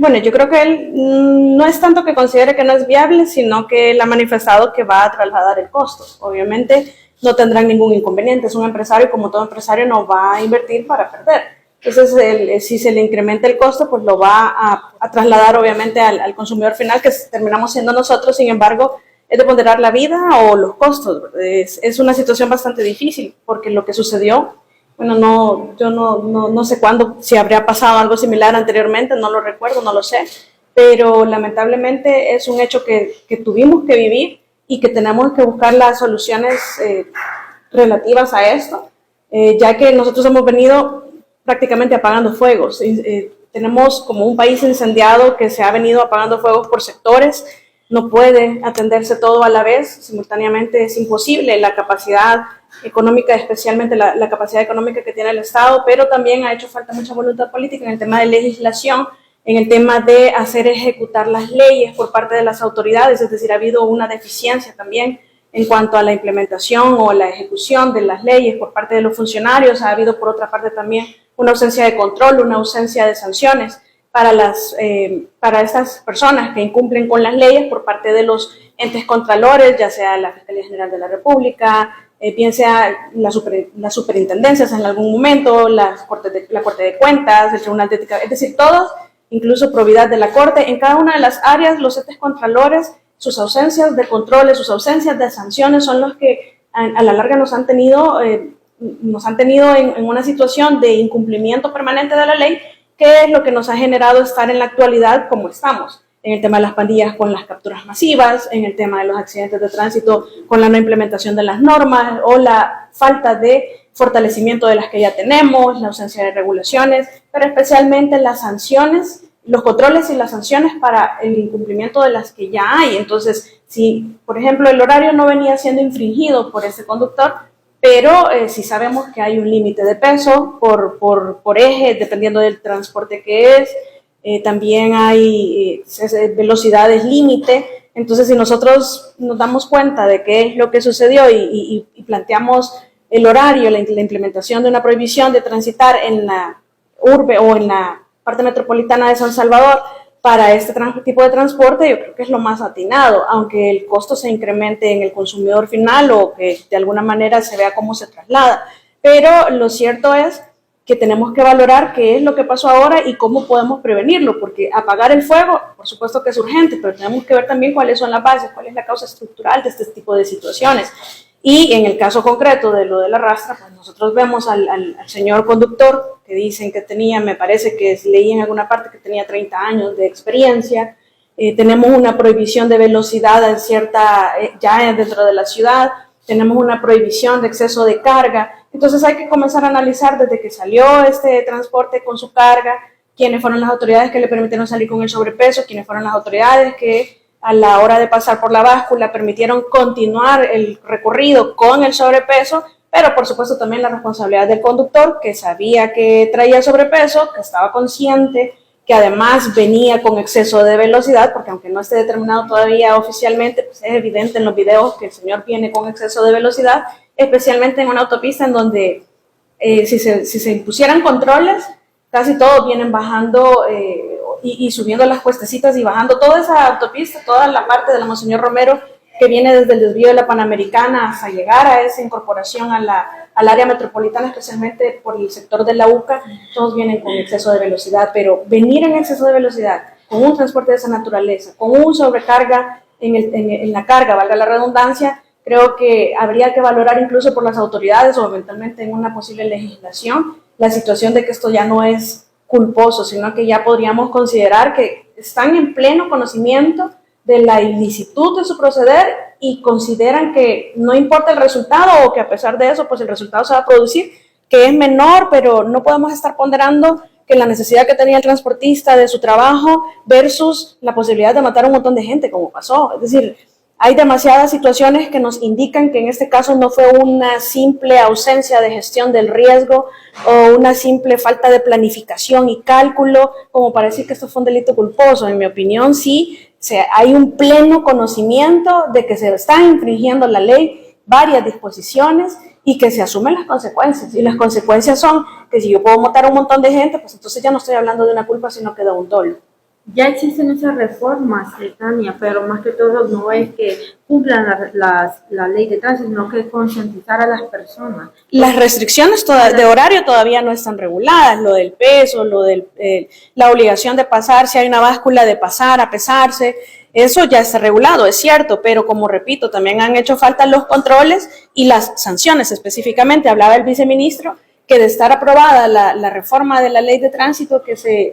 Bueno, yo creo que él no es tanto que considere que no es viable, sino que él ha manifestado que va a trasladar el costo. Obviamente no tendrán ningún inconveniente, es un empresario y como todo empresario no va a invertir para perder. Entonces, si se le incrementa el costo, pues lo va a trasladar obviamente al consumidor final, que terminamos siendo nosotros. Sin embargo, es de ponderar la vida o los costos. Es una situación bastante difícil, porque lo que sucedió, bueno, yo no sé cuándo, si habría pasado algo similar anteriormente, no lo recuerdo, no lo sé, pero lamentablemente es un hecho que tuvimos que vivir y que tenemos que buscar las soluciones relativas a esto, ya que nosotros hemos venido prácticamente apagando fuegos. Tenemos como un país incendiado que se ha venido apagando fuegos por sectores, no puede atenderse todo a la vez, simultáneamente es imposible. La capacidad económica, especialmente la capacidad económica que tiene el Estado, pero también ha hecho falta mucha voluntad política en el tema de legislación, en el tema de hacer ejecutar las leyes por parte de las autoridades, es decir, ha habido una deficiencia también en cuanto a la implementación o la ejecución de las leyes por parte de los funcionarios. Ha habido, por otra parte, también una ausencia de control, una ausencia de sanciones para estas personas que incumplen con las leyes por parte de los entes contralores, ya sea la Fiscalía General de la República, bien sea las superintendencias en algún momento, la Corte de Cuentas, el Tribunal de Ética, es decir, todos, incluso probidad de la Corte. En cada una de las áreas, los entes contralores, sus ausencias de controles, sus ausencias de sanciones son los que a la larga nos han tenido en una situación de incumplimiento permanente de la ley, que es lo que nos ha generado estar en la actualidad como estamos, en el tema de las pandillas con las capturas masivas, en el tema de los accidentes de tránsito con la no implementación de las normas o la falta de fortalecimiento de las que ya tenemos, la ausencia de regulaciones, pero especialmente las sanciones, los controles y las sanciones para el incumplimiento de las que ya hay. Entonces, si, por ejemplo, el horario no venía siendo infringido por ese conductor, pero sí sabemos que hay un límite de peso por eje, dependiendo del transporte que es. También hay velocidades límite. Entonces, si nosotros nos damos cuenta de qué es lo que sucedió y planteamos el horario, la implementación de una prohibición de transitar en la urbe o en la parte metropolitana de San Salvador para este tipo de transporte, yo creo que es lo más atinado, aunque el costo se incremente en el consumidor final o que de alguna manera se vea cómo se traslada. Pero lo cierto es que tenemos que valorar qué es lo que pasó ahora y cómo podemos prevenirlo, porque apagar el fuego, por supuesto que es urgente, pero tenemos que ver también cuáles son las bases, cuál es la causa estructural de este tipo de situaciones. Y en el caso concreto de lo de la rastra, pues nosotros vemos al señor conductor que dicen que tenía, me parece que leí en alguna parte que tenía 30 años de experiencia. Tenemos una prohibición de velocidad en ya dentro de la ciudad, tenemos una prohibición de exceso de carga. Entonces hay que comenzar a analizar desde que salió este transporte con su carga, quiénes fueron las autoridades que le permitieron salir con el sobrepeso, quiénes fueron las autoridades que a la hora de pasar por la báscula permitieron continuar el recorrido con el sobrepeso, pero por supuesto también la responsabilidad del conductor, que sabía que traía sobrepeso, que estaba consciente, que además venía con exceso de velocidad, porque aunque no esté determinado todavía oficialmente, pues es evidente en los videos que el señor viene con exceso de velocidad, especialmente en una autopista en donde si se impusieran controles, casi todos vienen bajando y subiendo las cuestecitas y bajando toda esa autopista, toda la parte de la Monseñor Romero que viene desde el desvío de la Panamericana hasta llegar a esa incorporación al área metropolitana, especialmente por el sector de la UCA, todos vienen con exceso de velocidad, pero venir en exceso de velocidad con un transporte de esa naturaleza, con un sobrecarga en la carga, valga la redundancia, creo que habría que valorar incluso por las autoridades o eventualmente en una posible legislación la situación de que esto ya no es culposo, sino que ya podríamos considerar que están en pleno conocimiento de la ilicitud de su proceder y consideran que no importa el resultado o que a pesar de eso, pues el resultado se va a producir, que es menor, pero no podemos estar ponderando que la necesidad que tenía el transportista de su trabajo versus la posibilidad de matar a un montón de gente, como pasó. Es decir, hay demasiadas situaciones que nos indican que en este caso no fue una simple ausencia de gestión del riesgo o una simple falta de planificación y cálculo como para decir que esto fue un delito culposo. En mi opinión, sí, hay un pleno conocimiento de que se está infringiendo la ley, varias disposiciones y que se asumen las consecuencias. Y las consecuencias son que si yo puedo matar a un montón de gente, pues entonces ya no estoy hablando de una culpa, sino que de un dolo. Ya existen esas reformas, Tania, pero más que todo no es que cumplan la ley de tránsito, sino que concientizar a las personas. Las restricciones de horario todavía no están reguladas, lo del peso, la obligación de pasar, si hay una báscula de pasar, a pesarse, eso ya está regulado, es cierto, pero como repito, también han hecho falta los controles y las sanciones específicamente. Hablaba el viceministro que de estar aprobada la reforma de la ley de tránsito,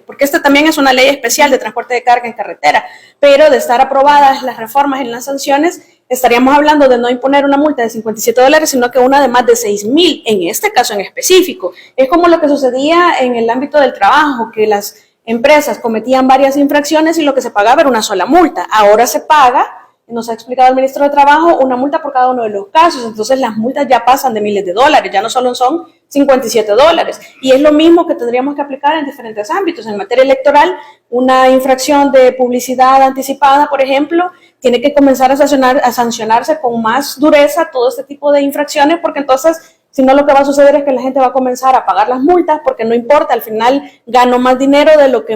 porque esta también es una ley especial de transporte de carga en carretera, pero de estar aprobadas las reformas en las sanciones, estaríamos hablando de no imponer una multa de $57, sino que una de más de 6,000, en este caso en específico. Es como lo que sucedía en el ámbito del trabajo, que las empresas cometían varias infracciones y lo que se pagaba era una sola multa. Ahora se paga, nos ha explicado el ministro de Trabajo, una multa por cada uno de los casos. Entonces las multas ya pasan de miles de dólares, ya no solo son $57. Y es lo mismo que tendríamos que aplicar en diferentes ámbitos. En materia electoral, una infracción de publicidad anticipada, por ejemplo, tiene que comenzar a sancionarse con más dureza todo este tipo de infracciones, porque entonces, si no, lo que va a suceder es que la gente va a comenzar a pagar las multas, porque no importa, al final gano más dinero de lo que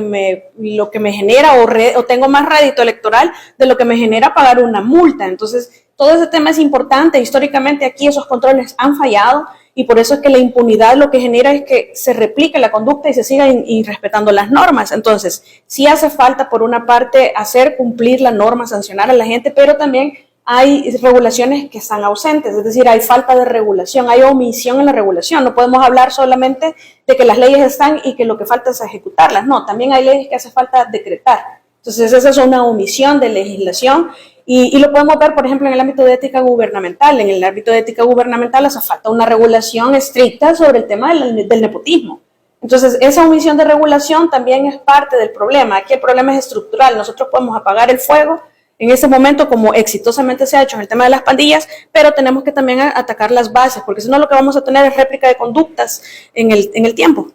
me genera o tengo más rédito electoral de lo que me genera pagar una multa. Entonces, todo ese tema es importante. Históricamente aquí esos controles han fallado y por eso es que la impunidad lo que genera es que se replique la conducta y se siga respetando las normas. Entonces, sí hace falta, por una parte, hacer cumplir la norma, sancionar a la gente, pero también hay regulaciones que están ausentes, es decir, hay falta de regulación, hay omisión en la regulación. No podemos hablar solamente de que las leyes están y que lo que falta es ejecutarlas. No, también hay leyes que hace falta decretar. Entonces, esa es una omisión de legislación y lo podemos ver, por ejemplo, en el ámbito de ética gubernamental. En el ámbito de ética gubernamental hace falta una regulación estricta sobre el tema del nepotismo. Entonces, esa omisión de regulación también es parte del problema. Aquí el problema es estructural. Nosotros podemos apagar el fuego en ese momento, como exitosamente se ha hecho en el tema de las pandillas, pero tenemos que también atacar las bases, porque si no lo que vamos a tener es réplica de conductas en el tiempo.